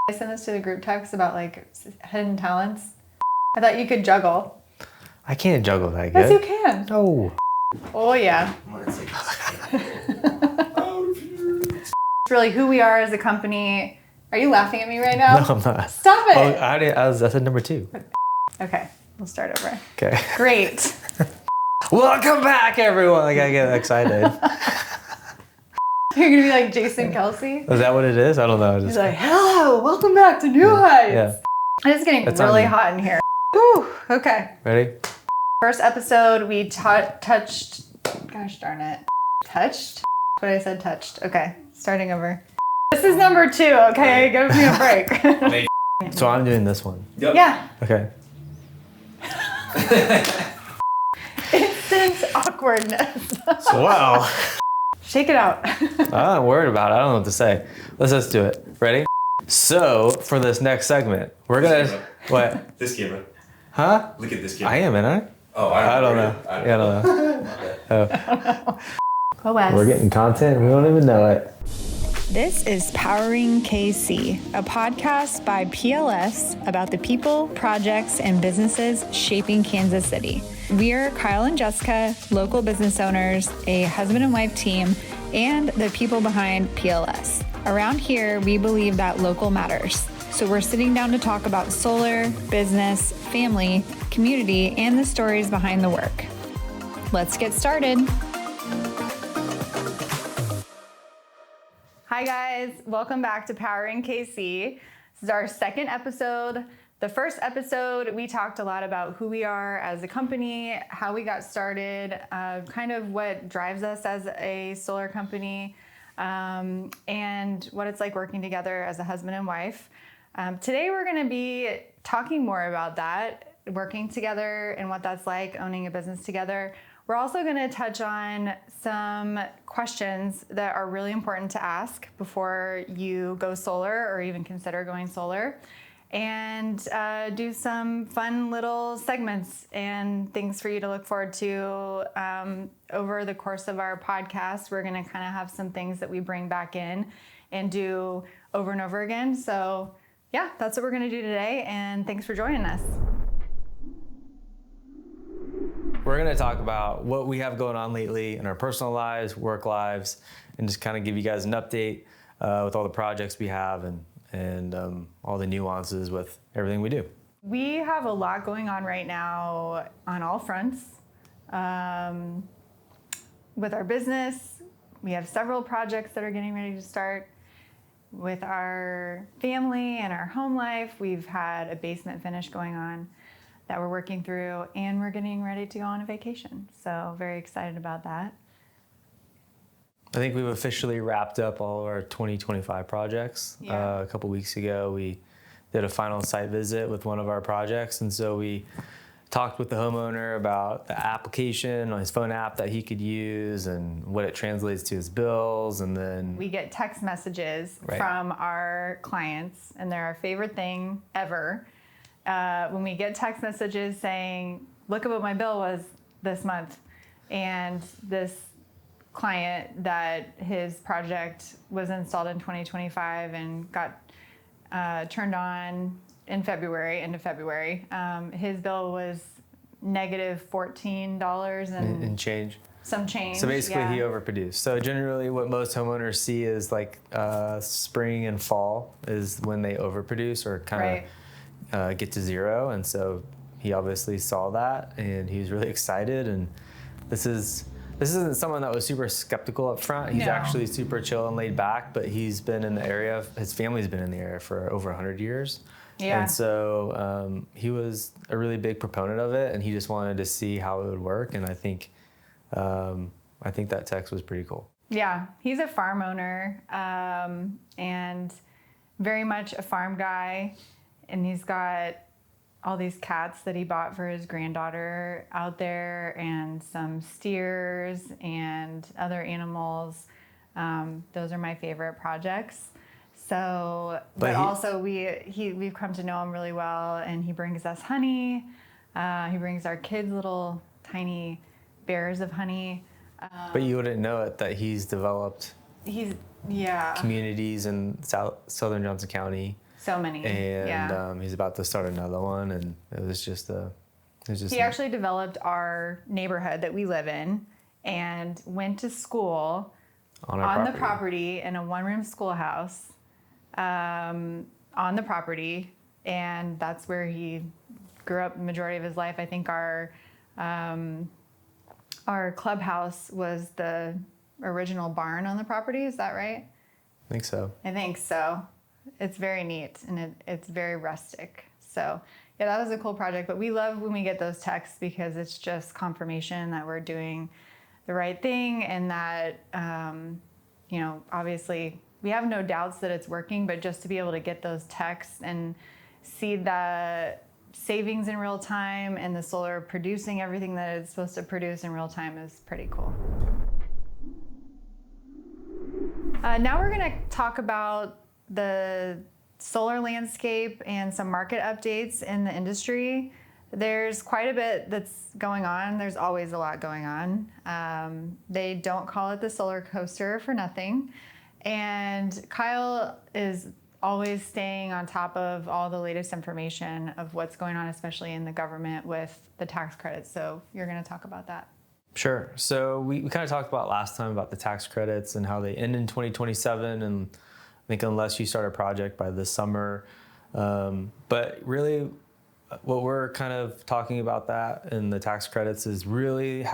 I sent this to the group text about like hidden talents. I thought you could juggle. I can't juggle that good. Yes, you can. No. Oh, yeah. It's really who we are as a company. Are you laughing at me right now? No, I'm not. Stop it. Oh, I said number 2. Okay, we'll start over. Okay. Great. Welcome back, everyone. I gotta get excited. You're gonna be like Jason Kelsey? Is that what it is? I don't know. He's like, hello, welcome back to New Heights. Yeah. It's getting really hot in here. Whew, okay. Ready? First episode, we touched, gosh darn it. Touched? What I said touched. Okay, starting over. This is number 2, okay? Give me a break. So I'm doing this one. Yep. Yeah. Okay. Instant awkwardness. So, wow. Shake it out. I'm not worried about it. I don't know what to say. Let's do it. Ready? So, for this next segment, we're gonna... What? This camera. Huh? Look at this camera. I am, ain't I? Oh, I don't know. I don't know. OS. We're getting content. We don't even know it. This is Powering KC, a podcast by PLS about the people, projects, and businesses shaping Kansas City. We are Kyle and Jessica, local business owners, a husband and wife team, and the people behind PLS. Around here, we believe that local matters. So we're sitting down to talk about solar, business, family, community, and the stories behind the work. Let's get started. Hi guys, welcome back to Powering KC. This is our second episode. The first episode, we talked a lot about who we are as a company, how we got started, kind of what drives us as a solar company, and what it's like working together as a husband and wife. Today we're going to be talking more about that, working together and what that's like, owning a business together. We're also going to touch on some questions that are really important to ask before you go solar or even consider going solar, and do some fun little segments and things for you to look forward to over the course of our podcast. We're going to kind of have some things that we bring back in and do over and over again. So yeah, that's what we're going to do today, and thanks for joining us. We're going to talk about what we have going on lately in our personal lives, work lives, and just kind of give you guys an update with all the projects we have and all the nuances with everything we do. We have a lot going on right now on all fronts. With our business, we have several projects that are getting ready to start. With our family and our home life, we've had a basement finish going on that we're working through, and we're getting ready to go on a vacation. So very excited about that. I think we've officially wrapped up all of our 2025 projects. Yeah. A couple weeks ago, we did a final site visit with one of our projects, and so we talked with the homeowner about the application on his phone app that he could use and what it translates to his bills, and then we get text messages from our clients, and they're our favorite thing ever. When we get text messages saying, look at what my bill was this month, and this client that his project was installed in 2025 and got turned on in February, end of February, his bill was negative $14 and change. Some change. So basically he overproduced. So generally what most homeowners see is like spring and fall is when they overproduce or kind of get to zero, and so he obviously saw that and he was really excited. And this isn't someone that was super skeptical up front. He's actually super chill and laid back, but he's been in the area, his family's been in the area for over 100 years. Yeah. And so he was a really big proponent of it, and he just wanted to see how it would work. And I think that text was pretty cool. Yeah, he's a farm owner and very much a farm guy. And he's got all these cats that he bought for his granddaughter out there, and some steers and other animals. Those are my favorite projects. So, but also we've come to know him really well, and he brings us honey. He brings our kids little tiny bears of honey. But you wouldn't know it that he's developed communities in southern Johnson County. So many. And he's about to start another one, and he actually developed our neighborhood that we live in and went to school on the property in a one-room schoolhouse on the property, and that's where he grew up the majority of his life. I think our clubhouse was the original barn on the property. Is that right? I think so. I think so. It's very neat, and it's very rustic. So yeah, that was a cool project. But we love when we get those texts because it's just confirmation that we're doing the right thing, and that obviously we have no doubts that it's working. But just to be able to get those texts and see the savings in real time and the solar producing everything that it's supposed to produce in real time is pretty cool. Now we're going to talk about the solar landscape and some market updates in the industry. There's quite a bit that's going on. There's always a lot going on. They don't call it the solar coaster for nothing. And Kyle is always staying on top of all the latest information of what's going on, especially in the government with the tax credits. So you're going to talk about that. Sure. So we kind of talked about last time about the tax credits and how they end in 2027. And I think unless you start a project by this summer. But really what we're kind of talking about that in the tax credits is really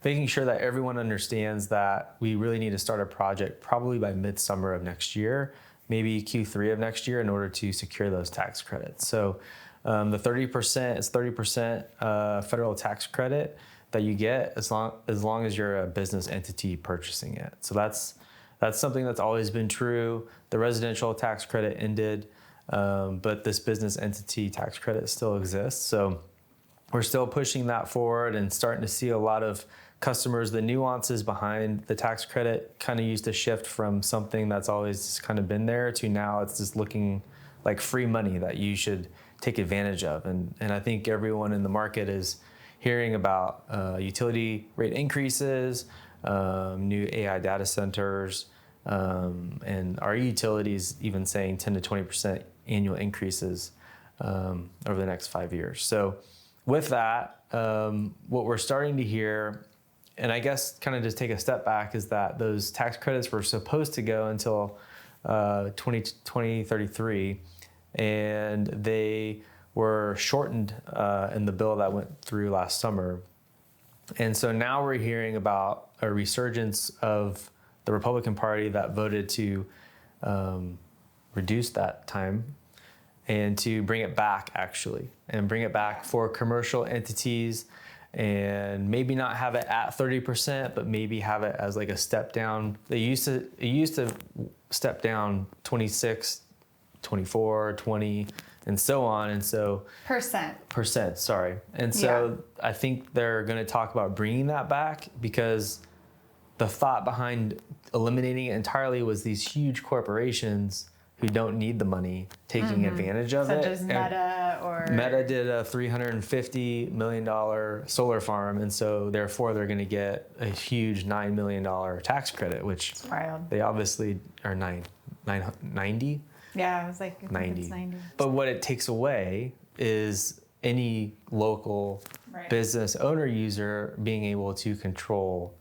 making sure that everyone understands that we really need to start a project probably by midsummer of next year, maybe Q3 of next year, in order to secure those tax credits. So the 30% is 30% federal tax credit that you get as long as you're a business entity purchasing it. So that's something that's always been true. The residential tax credit ended, but this business entity tax credit still exists. So we're still pushing that forward and starting to see a lot of customers. The nuances behind the tax credit kind of used to shift from something that's always kind of been there to now it's just looking like free money that you should take advantage of. And I think everyone in the market is hearing about utility rate increases, new AI data centers, and our utilities even saying 10 to 20% annual increases over the next 5 years. So with that, what we're starting to hear, and I guess kind of just take a step back, is that those tax credits were supposed to go until 2033, and they were shortened in the bill that went through last summer. And so now we're hearing about a resurgence of the Republican Party that voted to reduce that time and to bring it back, actually, and bring it back for commercial entities, and maybe not have it at 30%, but maybe have it as like a step down. It used to step down 26, 24, 20, and so on. And so percent, sorry. And so I think they're going to talk about bringing that back, because the thought behind eliminating it entirely was these huge corporations who don't need the money taking advantage of it. Such as Meta or... Meta did a $350 million solar farm, and so therefore they're going to get a huge $9 million tax credit, which they obviously are 90. Yeah, it was like 90. 90. But what it takes away is any local business owner user being able to control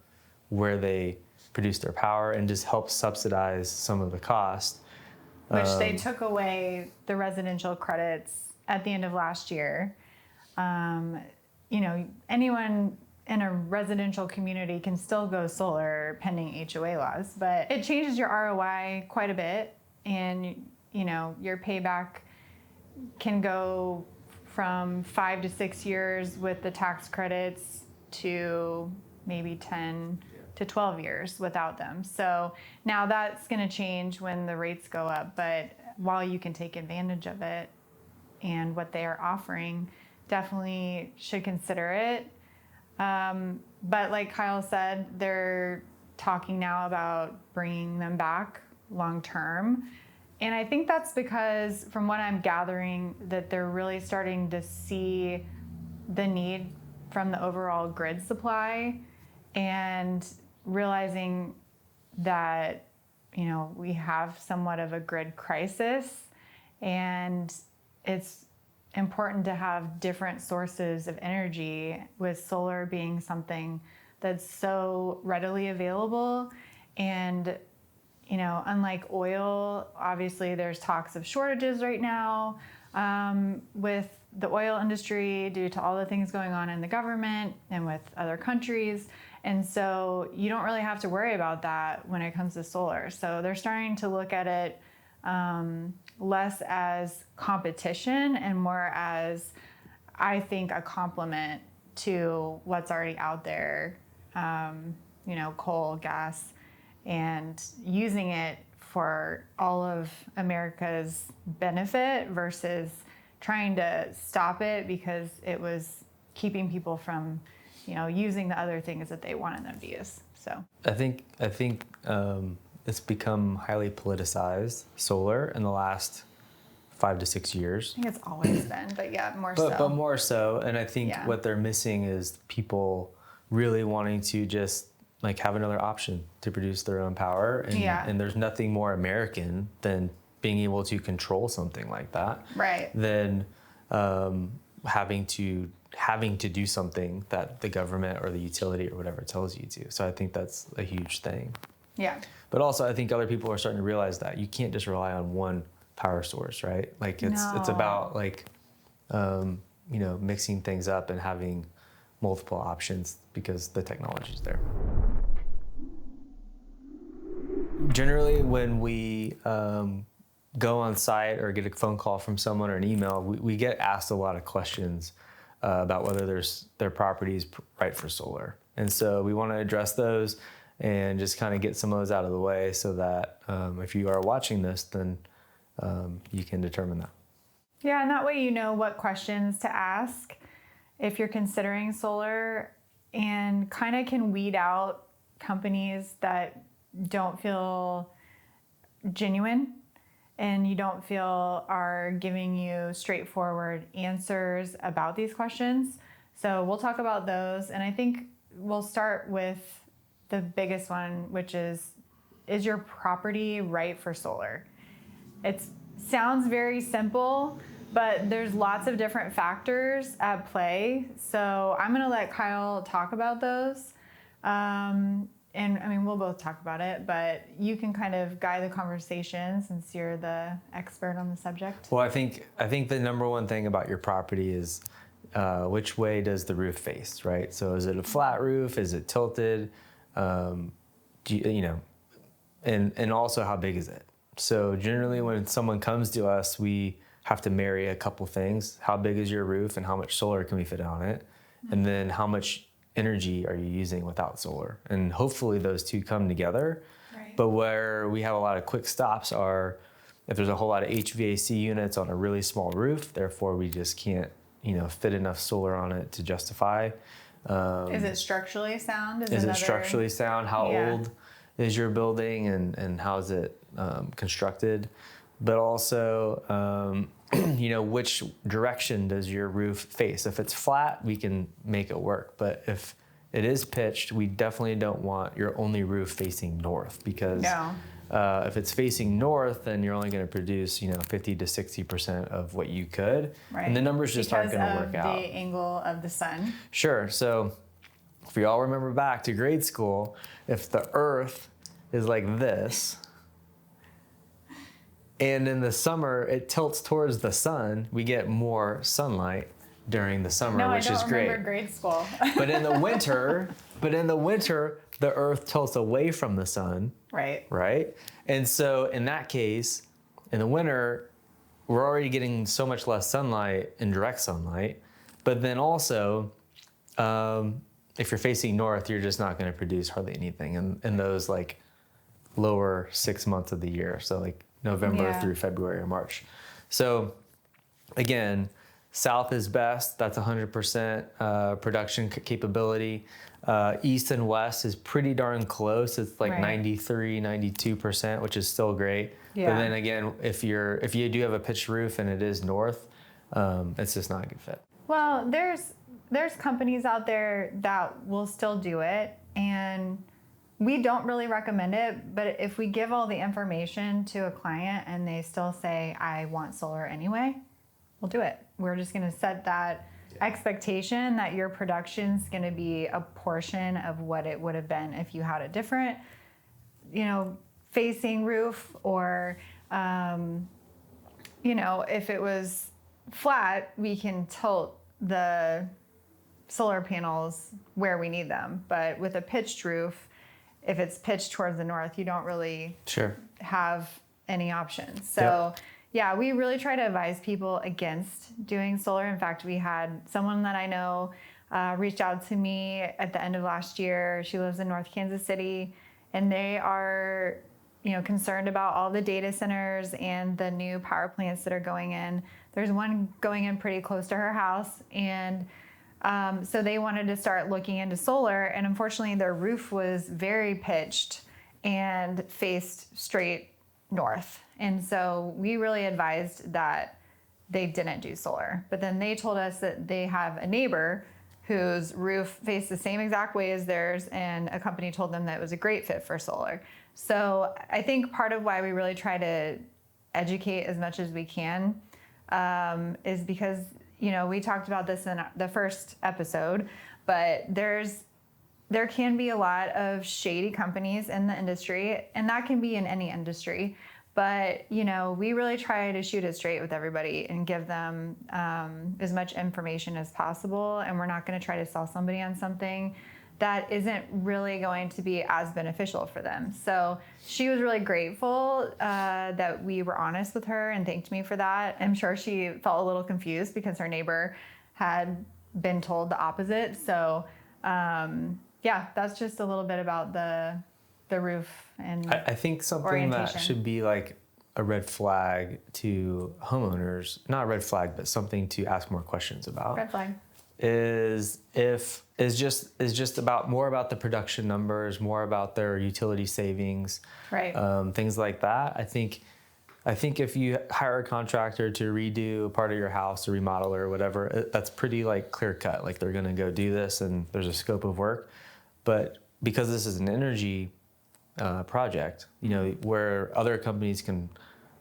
where they produce their power and just help subsidize some of the cost. Which they took away the residential credits at the end of last year. Anyone in a residential community can still go solar pending HOA laws, but it changes your ROI quite a bit, and your payback can go from 5 to 6 years with the tax credits to maybe 10 to 12 years without them. So now that's going to change when the rates go up, but while you can take advantage of it and what they are offering, definitely should consider it. But like Kyle said, they're talking now about bringing them back long term. And I think that's because, from what I'm gathering, that they're really starting to see the need from the overall grid supply, and realizing that, we have somewhat of a grid crisis, And it's important to have different sources of energy, with solar being something that's so readily available. And, you know, unlike oil, obviously there's talks of shortages right now with the oil industry due to all the things going on in the government and with other countries. And so you don't really have to worry about that when it comes to solar. So they're starting to look at it less as competition and more as, I think, a complement to what's already out there, you know, coal, gas, and using it for all of America's benefit versus trying to stop it because it was keeping people from, you know, using the other things that they wanted them to use. So I think it's become highly politicized, solar, in the last 5 to 6 years. I think it's always been, but yeah, But more so, and I think Yeah. what they're missing is people really wanting to just like have another option to produce their own power. And, Yeah. and there's nothing more American than being able to control something like that. Right. Than having to do something that the government or the utility or whatever tells you to. So I think that's a huge thing. Yeah. But also, I think other people are starting to realize that you can't just rely on one power source, right? Like it's No. about like you know, mixing things up and having multiple options because the technology's there. Generally, when we go on site or get a phone call from someone or an email, we get asked a lot of questions about whether their property is right for solar. And so we want to address those and just kind of get some of those out of the way so that if you are watching this, then you can determine that. Yeah, and that way you know what questions to ask if you're considering solar, and kind of can weed out companies that don't feel genuine and you don't feel are giving you straightforward answers about these questions. So we'll talk about those, and I think we'll start with the biggest one, which is your property right for solar? It sounds very simple, but there's lots of different factors at play. So I'm gonna let Kyle talk about those. And I mean, we'll both talk about it, but you can kind of guide the conversation since you're the expert on the subject. Well, I think the number one thing about your property is which way does the roof face, right? So is it a flat roof? Is it tilted? And also how big is it? So generally when someone comes to us, we have to marry a couple things. How big is your roof and how much solar can we fit on it? And then how much energy are you using without solar? And hopefully those two come together. Right. But where we have a lot of quick stops are if there's a whole lot of HVAC units on a really small roof, therefore we just can't, fit enough solar on it to justify. Is it structurally sound? Is it structurally sound? How Yeah. old is your building and how is it constructed? But also, which direction does your roof face? If it's flat, we can make it work. But if it is pitched, we definitely don't want your only roof facing north because if it's facing north, then you're only going to produce, 50 to 60% of what you could. Right. And the numbers just aren't going to work because out. of the angle of the sun. Sure. So if we all remember back to grade school, if the earth is like this, and in the summer it tilts towards the sun, we get more sunlight during the summer, which is great. I don't remember grade school. But in the winter, the earth tilts away from the sun. Right. Right? And so in that case, in the winter, we're already getting so much less sunlight and direct sunlight. But then also, if you're facing north, you're just not going to produce hardly anything in those like lower 6 months of the year. So like November through February or March. So again, south is best. That's 100% production capability. East and west is pretty darn close. It's like 93, 92%, which is still great. Yeah. But then again, if you do have a pitched roof and it is north, it's just not a good fit. Well, there's companies out there that will still do it, and we don't really recommend it, but if we give all the information to a client and they still say, I want solar anyway, we'll do it. We're just going to set that expectation that your production's going to be a portion of what it would have been if you had a different, facing roof, or, if it was flat, we can tilt the solar panels where we need them. But with a pitched roof, if it's pitched towards the north, you don't really have any options. So yeah, we really try to advise people against doing solar. In fact, we had someone that I know reached out to me at the end of last year. She lives in North Kansas City, and they are concerned about all the data centers and the new power plants that are going in. There's one going in pretty close to her house, and so they wanted to start looking into solar, and unfortunately their roof was very pitched and faced straight north. And so we really advised that they didn't do solar. But then they told us that they have a neighbor whose roof faced the same exact way as theirs, and a company told them that it was a great fit for solar. So I think part of why we really try to educate as much as we can is because we talked about this in the first episode, but there can be a lot of shady companies in the industry, and that can be in any industry. But, we really try to shoot it straight with everybody and give them as much information as possible. And we're not going to try to sell somebody on something that isn't really going to be as beneficial for them. So she was really grateful that we were honest with her and thanked me for that. I'm sure she felt a little confused because her neighbor had been told the opposite. So that's just a little bit about the roof and I think something that should be like a red flag to homeowners, not a red flag, but something to ask more questions about. Red flag. Is just about more about the production numbers, more about their utility savings, right? Things like that. I think if you hire a contractor to redo a part of your house or remodel or whatever, that's pretty like clear cut. Like they're going to go do this, and there's a scope of work. But because this is an energy project, where other companies can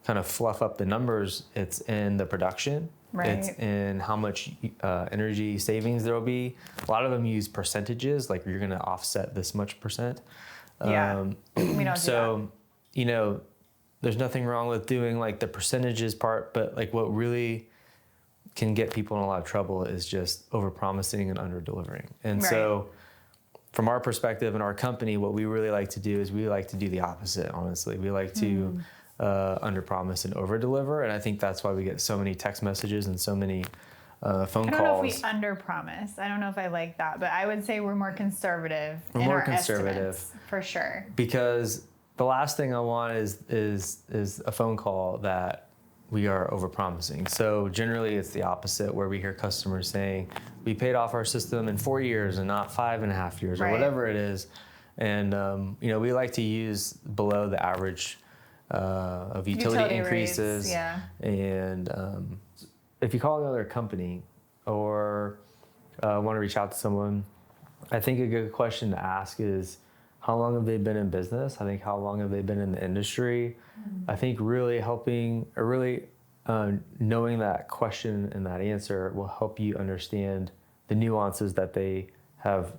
kind of fluff up the numbers, it's in the production. Right. It's in how much energy savings there will be. A lot of them use percentages, like you're going to offset this much percent. We don't do that. There's nothing wrong with doing like the percentages part, but like what really can get people in a lot of trouble is just overpromising and under-delivering. And so from our perspective in our company, what we really like to do is we like to do the opposite, honestly. We like to under-promise and over-deliver, and I think that's why we get so many text messages and so many phone calls. I don't know if we under-promise. I don't know if I like that, but I would say we're more conservative in our estimates, for sure. Because the last thing I want is a phone call that we are over-promising. So generally it's the opposite, where we hear customers saying, we paid off our system in 4 years and not 5.5 years, or whatever it is. And we like to use below the average of utility increases. Rates, yeah. And if you call another company or want to reach out to someone, I think a good question to ask is, how long have they been in business? I think how long have they been in the industry? I think really knowing that question and that answer will help you understand the nuances that they have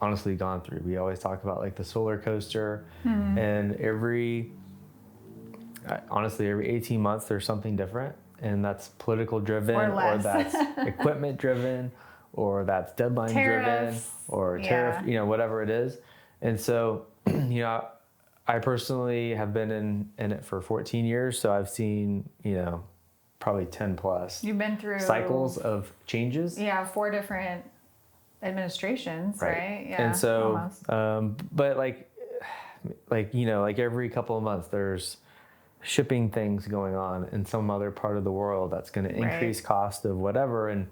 honestly gone through. We always talk about like the solar coaster, and every 18 months there's something different, and that's political driven, or that's equipment driven, or that's deadline driven, or tariff, whatever it is. And so, I personally have been in it for 14 years, so I've seen, probably 10 plus. You've been through cycles of changes. Yeah, 4 different administrations, right? Yeah. And so, but like every couple of months, there's shipping things going on in some other part of the world that's going to increase cost of whatever. And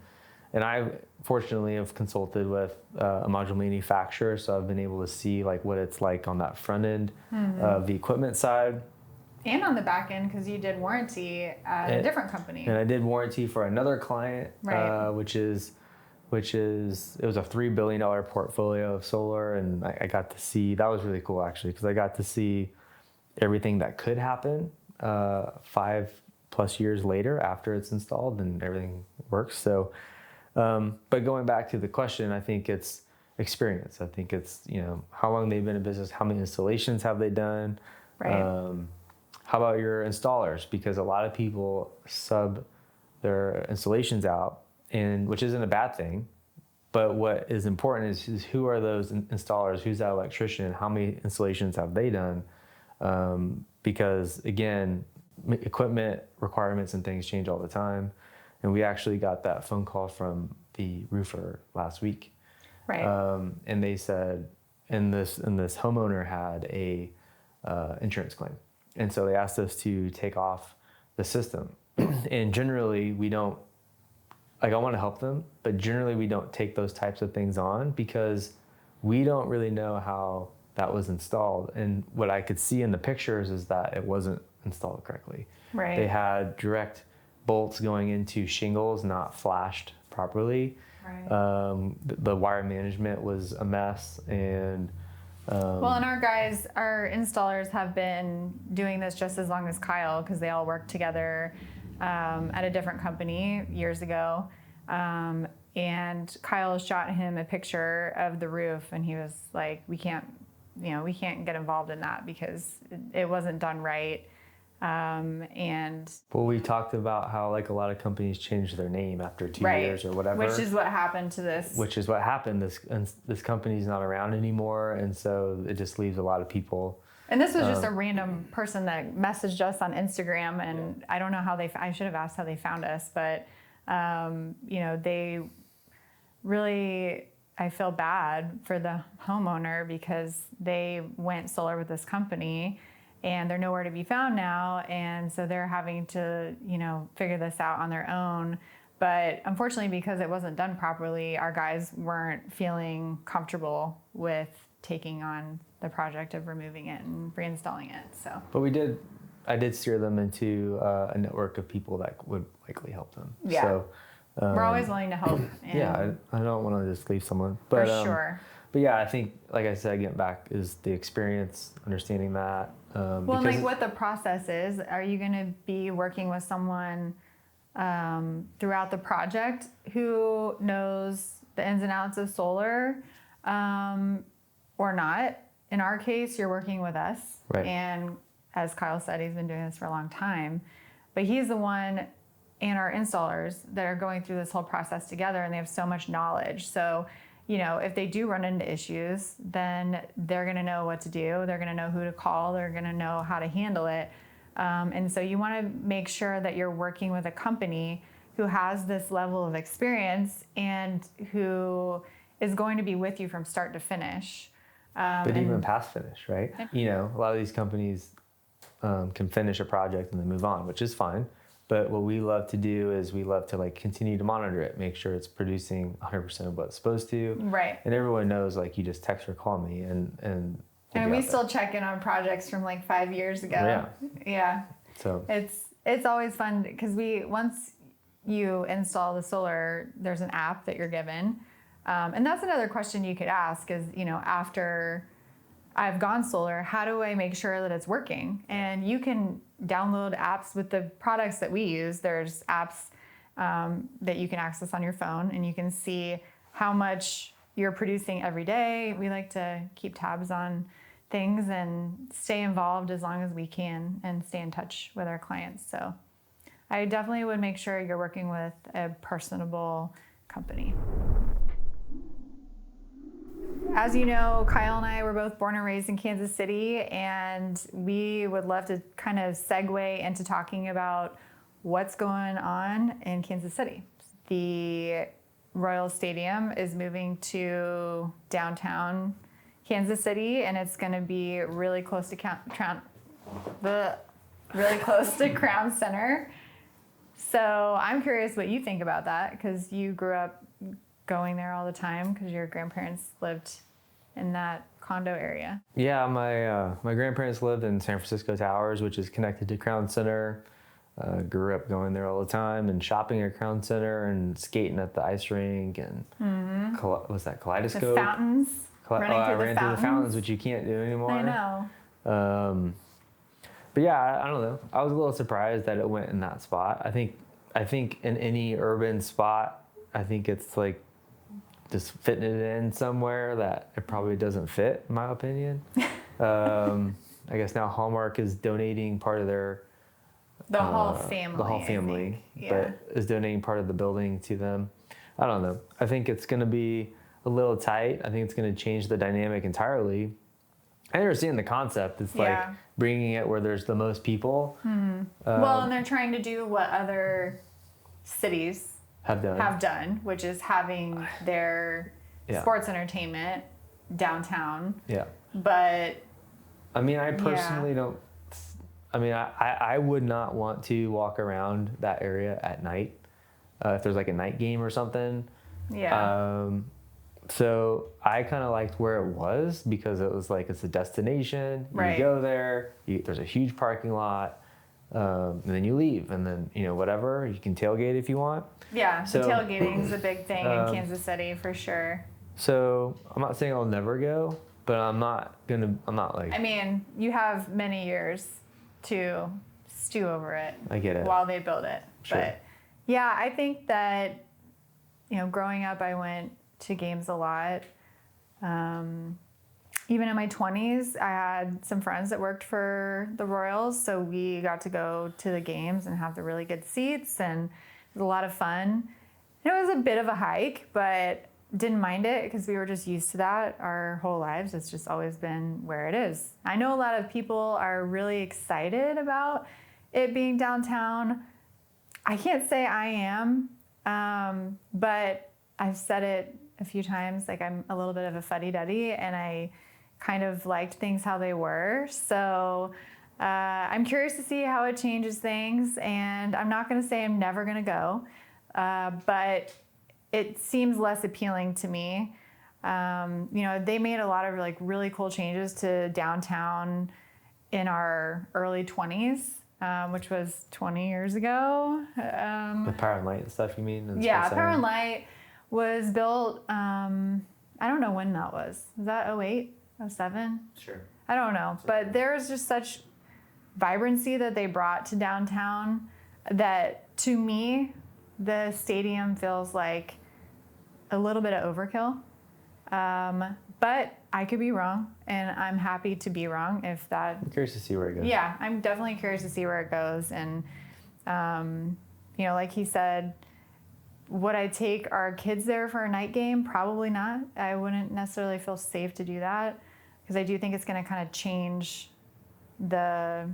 I fortunately have consulted with a module manufacturer, so I've been able to see like what it's like on that front end of the equipment side. And on the back end, because you did warranty at a different company. And I did warranty for another client, which is which is, it was a $3 billion portfolio of solar. And I got to see, that was really cool actually, because I got to see everything that could happen 5+ years later after it's installed and everything works. So, but going back to the question, I think it's experience. I think it's, how long they've been in business, how many installations have they done? Right. How about your installers? Because a lot of people sub their installations out, and which isn't a bad thing. But what is important is who are those installers? Who's that electrician? How many installations have they done? Because again, equipment requirements and things change all the time. And we actually got that phone call from the roofer last week. Right. And they said, and this homeowner had a insurance claim. And so they asked us to take off the system. And generally we don't, I want to help them, but generally we don't take those types of things on because we don't really know how that was installed. And what I could see in the pictures is that it wasn't installed correctly. Right. They had direct bolts going into shingles, not flashed properly. Right. The wire management was a mess. And well, and our installers have been doing this just as long as Kyle, because they all worked together at a different company years ago. And Kyle shot him a picture of the roof, and he was like, we can't get involved in that because it wasn't done right. And well, we talked about how a lot of companies change their name after 2 right, years or whatever. Which is what happened to this. Which is what happened. This company's not around anymore, and so it just leaves a lot of people. And this was just a random person that messaged us on Instagram, and I don't know how I should have asked how they found us, but they really, I feel bad for the homeowner because they went solar with this company and they're nowhere to be found now. And so they're having to, figure this out on their own. But unfortunately, because it wasn't done properly, our guys weren't feeling comfortable with taking on the project of removing it and reinstalling it. So, but I did steer them into a network of people that would likely help them. Yeah. So, we're always willing to help. Yeah, I don't want to just leave someone. But, for sure. But yeah, I think, like I said, getting back is the experience, understanding that. Well, what the process is, are you going to be working with someone throughout the project who knows the ins and outs of solar or not? In our case, you're working with us. Right. And as Kyle said, he's been doing this for a long time. But he's the one and our installers that are going through this whole process together, and they have so much knowledge. So, if they do run into issues, then they're going to know what to do. They're going to know who to call. They're going to know how to handle it. And so you want to make sure that you're working with a company who has this level of experience and who is going to be with you from start to finish. But even past finish, right? A lot of these companies can finish a project and then move on, which is fine. But what we love to do is we love to continue to monitor it, make sure it's producing 100% of what it's supposed to. Right. And everyone knows you just text or call me and we still check in on projects from 5 years ago. Yeah. Yeah. So it's always fun because once you install the solar, there's an app that you're given. And that's another question you could ask is, after I've gone solar, how do I make sure that it's working? And you can download apps with the products that we use. There's apps that you can access on your phone, and you can see how much you're producing every day. We like to keep tabs on things and stay involved as long as we can and stay in touch with our clients. So I definitely would make sure you're working with a personable company. As you know, Kyle and I were both born and raised in Kansas City, and we would love to kind of segue into talking about what's going on in Kansas City. The Royal Stadium is moving to downtown Kansas City, and it's going to be really close to Crown Center. So I'm curious what you think about that, because you grew up going there all the time because your grandparents lived in that condo area. Yeah, my grandparents lived in San Francisco Towers, which is connected to Crown Center. Grew up going there all the time and shopping at Crown Center and skating at the ice rink and what's that, Kaleidoscope? The fountains. I ran through the fountains, which you can't do anymore. I know. But yeah, I don't know. I was a little surprised that it went in that spot. I think in any urban spot, I think it's like just fitting it in somewhere that it probably doesn't fit, in my opinion. I guess now Hallmark is donating part of their the whole family, but is donating part of the building to them. I don't know. I think it's going to be a little tight. I think it's going to change the dynamic entirely. I understand the concept. It's like bringing it where there's the most people. Well, and they're trying to do what other cities have done, which is having their sports entertainment downtown. Yeah. But I mean, I personally don't. I mean, I would not want to walk around that area at night if there's like a night game or something. Yeah. So I kind of liked where it was because it was like it's a destination. Right. You go there. There's a huge parking lot, and then you leave, and then whatever you can tailgate if you want. Yeah. So tailgating is a big thing in Kansas City for sure. So I'm not saying I'll never go, but I'm not like. I mean, you have many years to stew over it. I get it. While they build it. Sure. But yeah, I think that growing up, I went to games a lot. Even in my 20s, I had some friends that worked for the Royals, so we got to go to the games and have the really good seats, and it was a lot of fun. It was a bit of a hike, but didn't mind it because we were just used to that our whole lives. It's just always been where it is. I know a lot of people are really excited about it being downtown. I can't say I am, but I've said it a few times, like I'm a little bit of a fuddy-duddy and I kind of liked things how they were. So I'm curious to see how it changes things, and I'm not gonna say I'm never gonna go, but it seems less appealing to me. They made a lot of like really cool changes to downtown in our early 20s, which was 20 years ago. The Power and Light and stuff, you mean? Yeah, Power and Light was built, I don't know when that was. Was that 08, 07? Sure. I don't know. But there's just such vibrancy that they brought to downtown that to me, the stadium feels like a little bit of overkill. But I could be wrong, and I'm happy to be wrong if that... I'm curious to see where it goes. Yeah, I'm definitely curious to see where it goes. And, like he said, would I take our kids there for a night game? Probably not. I wouldn't necessarily feel safe to do that because I do think it's going to kind of change the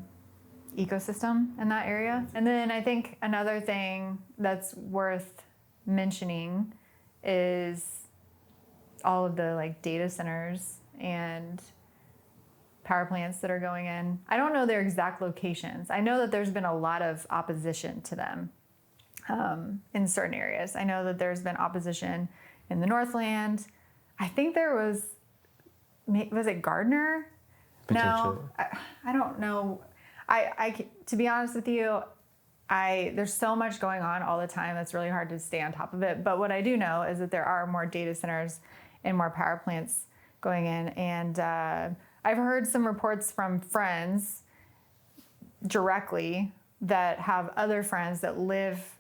ecosystem in that area. And then I think another thing that's worth mentioning is all of the like data centers and power plants that are going in. I don't know their exact locations. I know that there's been a lot of opposition to them in certain areas. I know that there's been opposition in the Northland. I think there was it Gardner? No, I don't know. I to be honest with you, there's so much going on all the time. It's really hard to stay on top of it. But what I do know is that there are more data centers and more power plants going in. And I've heard some reports from friends directly that have other friends that live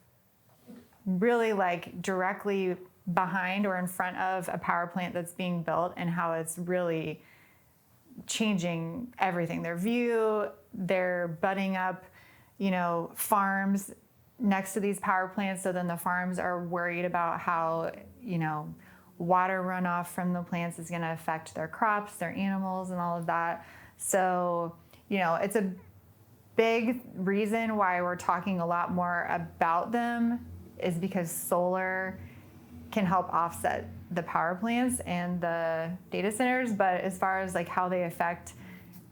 really like directly behind or in front of a power plant that's being built, and how it's really changing everything. Their view, they're butting up, farms next to these power plants. So then the farms are worried about how, water runoff from the plants is going to affect their crops, their animals, and all of that. So, it's a big reason why we're talking a lot more about them is because solar can help offset the power plants and the data centers. But as far as like how they affect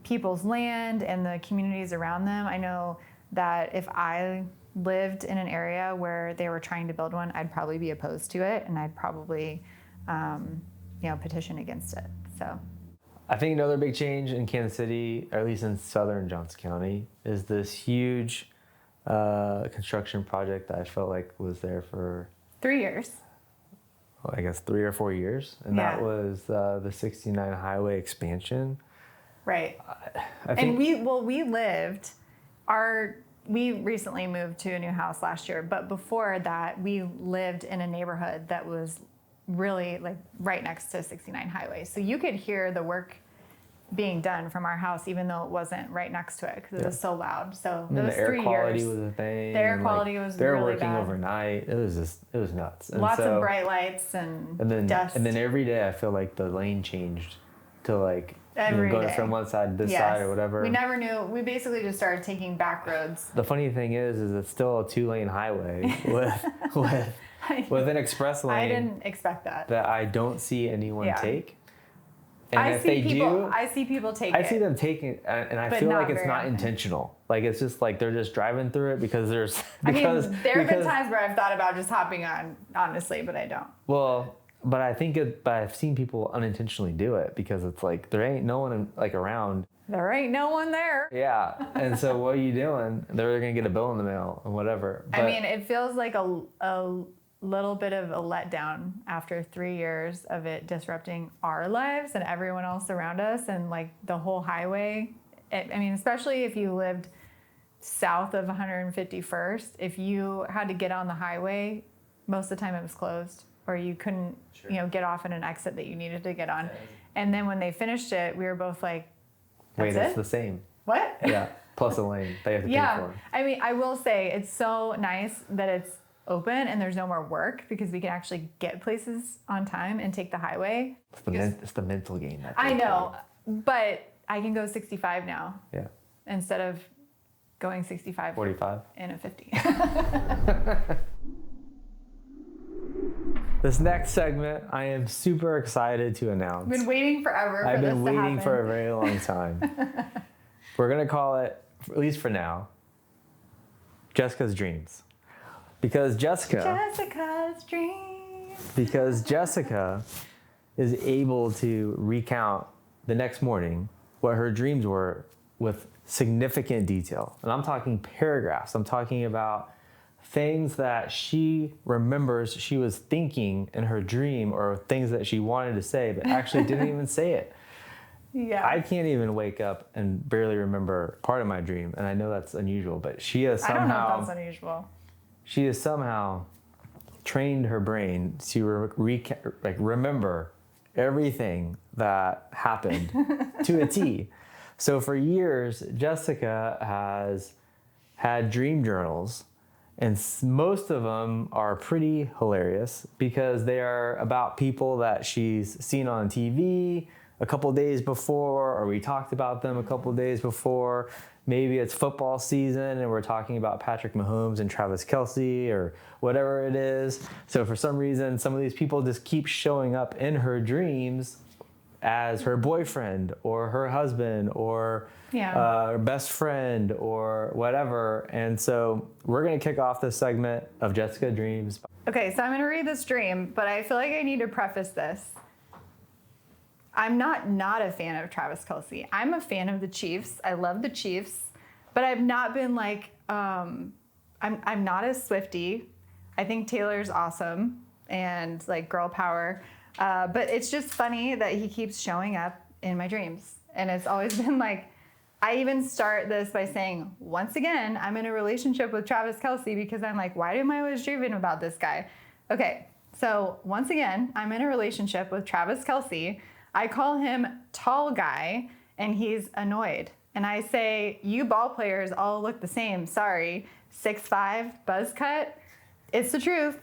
people's land and the communities around them, I know that if I lived in an area where they were trying to build one, I'd probably be opposed to it, and I'd probably, petition against it. So I think another big change in Kansas City, or at least in southern Johnson County, is this huge construction project that I felt like was there for 3 years. well, I guess 3 or 4 years, and that was the 69 highway expansion. Right. I think, We recently moved to a new house last year, but before that, we lived in a neighborhood that was really like right next to 69 highway. So you could hear the work being done from our house, even though it wasn't right next to it because it was so loud. So and those the air 3 quality years, was a thing. the air quality was they were really working bad. overnight. It was nuts. And Lots so, of bright lights and then dust. and then every day I feel like the lane changed to like Every going day. from one side to this side or whatever. We never knew. We basically just started taking back roads. The funny thing is it's still a 2-lane highway with an express lane. I didn't expect that. That I don't see anyone take. And I if see they people. do, I see people take it. I see them taking, and I But feel not like it's very not often. intentional. Like it's just like they're just driving through it because there's. Because, I mean, there have been because- times where I've thought about just hopping on, honestly, but I don't. Well, but I think but I've seen people unintentionally do it because it's like there ain't no one like around. There ain't no one there. Yeah, and so what are you doing? They're gonna get a bill in the mail and whatever. But, I mean, it feels like a little bit of a letdown after 3 years of it disrupting our lives and everyone else around us and like the whole highway. I mean, especially if you lived south of 151st, if you had to get on the highway, most of the time it was closed or you couldn't, get off at an exit that you needed to get on. And then when they finished it, we were both like, wait, that's it's the same. what? Yeah, plus a lane they have to pay for. I mean, I will say it's so nice that it's open and there's no more work because we can actually get places on time and take the highway. It's the mental game. I know, but I can go 65 now. Yeah. Instead of going 65. 45. In a 50. This next segment, I am super excited to announce. I've been waiting forever for this to happen. I've been waiting for a very long time. We're going to call it, at least for now, Jessica's Dreams. Because Jessica's Dreams. Because Jessica is able to recount the next morning what her dreams were with significant detail. And I'm talking paragraphs. I'm talking about things that she remembers she was thinking in her dream or things that she wanted to say but actually didn't even say it. Yeah. I can't even wake up and barely remember part of my dream, and I know that's unusual, but she has somehow... I don't know if that's unusual. She has somehow trained her brain to remember everything that happened to a T. So for years, Jessica has had dream journals, and most of them are pretty hilarious because they are about people that she's seen on TV a couple days before, or we talked about them a couple days before. Maybe it's football season and we're talking about Patrick Mahomes and Travis Kelce or whatever it is. So for some reason, some of these people just keep showing up in her dreams as her boyfriend or her husband or her best friend or whatever. And so we're going to kick off this segment of Jessica Dreams. Okay, so I'm going to read this dream, but I feel like I need to preface this. I'm not a fan of Travis Kelce. I'm a fan of the Chiefs. I love the Chiefs, but I've not been like, I'm not a Swiftie. I think Taylor's awesome and like girl power. But it's just funny that he keeps showing up in my dreams. And it's always been like, I even start this by saying, once again, I'm in a relationship with Travis Kelce because I'm like, why am I always dreaming about this guy? Okay, so once again, I'm in a relationship with Travis Kelce. I call him tall guy and he's annoyed. And I say, you ball players all look the same. Sorry, 6'5", buzz cut. It's the truth.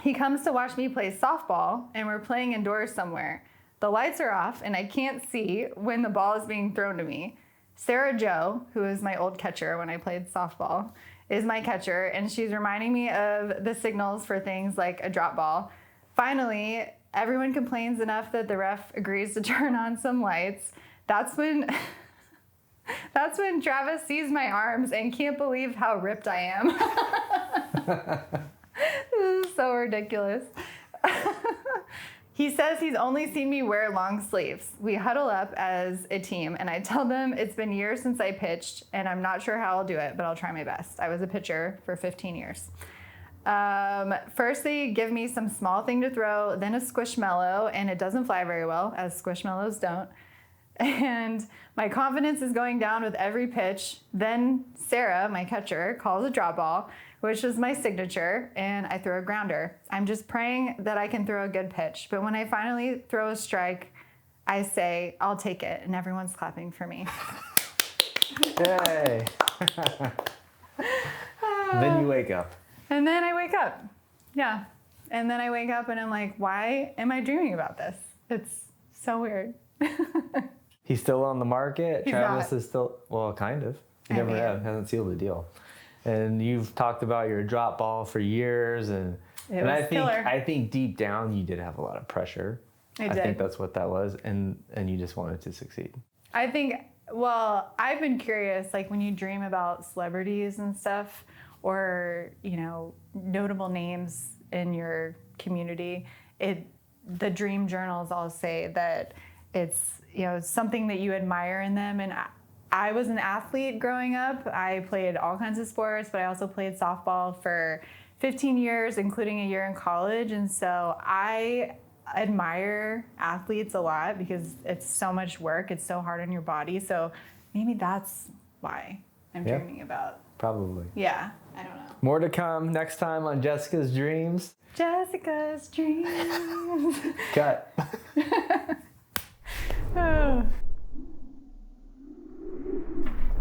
He comes to watch me play softball and we're playing indoors somewhere. The lights are off and I can't see when the ball is being thrown to me. Sarah Jo, who is my old catcher when I played softball, is my catcher and she's reminding me of the signals for things like a drop ball. Finally, everyone complains enough that the ref agrees to turn on some lights. That's when Travis sees my arms and can't believe how ripped I am. This is so ridiculous. He says he's only seen me wear long sleeves. We huddle up as a team, and I tell them it's been years since I pitched, and I'm not sure how I'll do it, but I'll try my best. I was a pitcher for 15 years. First, they give me some small thing to throw, then a squishmallow, and it doesn't fly very well, as squishmallows don't. And my confidence is going down with every pitch. Then Sarah, my catcher, calls a drop ball, which is my signature, and I throw a grounder. I'm just praying that I can throw a good pitch. But when I finally throw a strike, I say, I'll take it, and everyone's clapping for me. Yay. Then you wake up. And then I wake up. Yeah. And then I wake up and I'm like, why am I dreaming about this? It's so weird. He's still on the market. He's Travis not. is still, well, kind of. He never hasn't sealed the deal. And you've talked about your drop ball for years, and I think deep down you did have a lot of pressure. I think that's what that was, and you just wanted to succeed. I think, well, I've been curious, like when you dream about celebrities and stuff, or, you know, notable names in your community, the dream journals all say that it's, you know, something that you admire in them. And I was an athlete growing up. I played all kinds of sports, but I also played softball for 15 years, including a year in college. And so I admire athletes a lot because it's so much work. It's so hard on your body. So maybe that's why I'm dreaming about. Probably. Yeah, I don't know. More to come next time on Jessica's Dreams. Jessica's Dreams. Cut. Oh.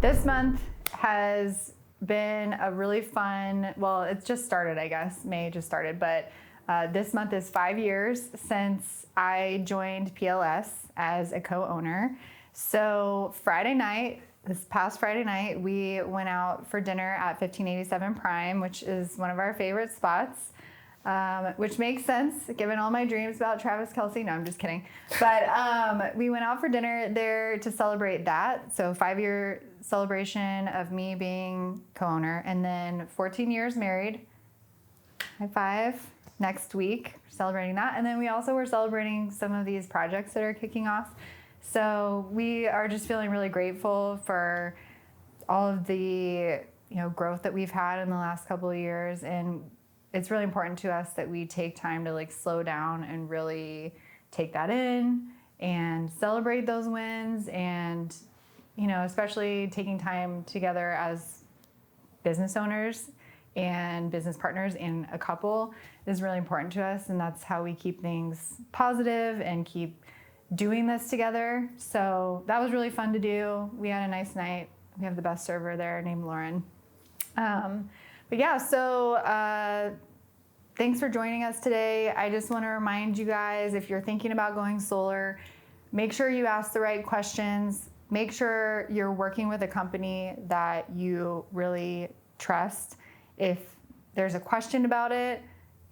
This month has been a really fun, well, it's just started, I guess. May just started, but this month is 5 years since I joined PLS as a co-owner. So this past Friday night, we went out for dinner at 1587 Prime, which is one of our favorite spots. Which makes sense given all my dreams about Travis Kelce. No, I'm just kidding. But we went out for dinner there to celebrate that. So 5-year celebration of me being co-owner, and then 14 years married. High five. Next week, celebrating that. And then we also were celebrating some of these projects that are kicking off. So we are just feeling really grateful for all of the, you know, growth that we've had in the last couple of years. And it's really important to us that we take time to like slow down and really take that in and celebrate those wins. And, you know, especially taking time together as business owners and business partners in a couple is really important to us. And that's how we keep things positive and keep doing this together. So that was really fun to do. We had a nice night. We have the best server there named Lauren. But yeah, so thanks for joining us today. I just want to remind you guys, if you're thinking about going solar, make sure you ask the right questions. Make sure you're working with a company that you really trust. If there's a question about it,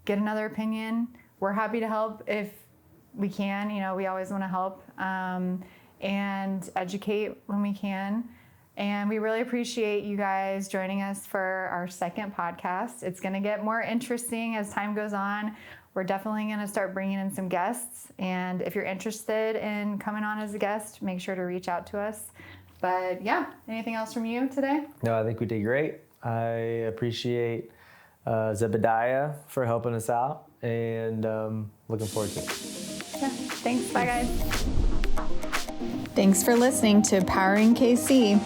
get another opinion. We're happy to help if we can. You know, we always want to help and educate when we can. And we really appreciate you guys joining us for our second podcast. It's going to get more interesting as time goes on. We're definitely going to start bringing in some guests. And if you're interested in coming on as a guest, make sure to reach out to us. But yeah, anything else from you today? No, I think we did great. I appreciate Zebediah for helping us out, and looking forward to it. Yeah, thanks. Bye, guys. Thanks for listening to Powering KC.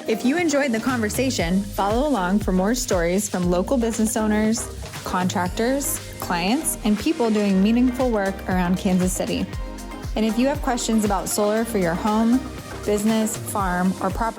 If you enjoyed the conversation, follow along for more stories from local business owners, contractors, clients, and people doing meaningful work around Kansas City. And if you have questions about solar for your home, business, farm, or property,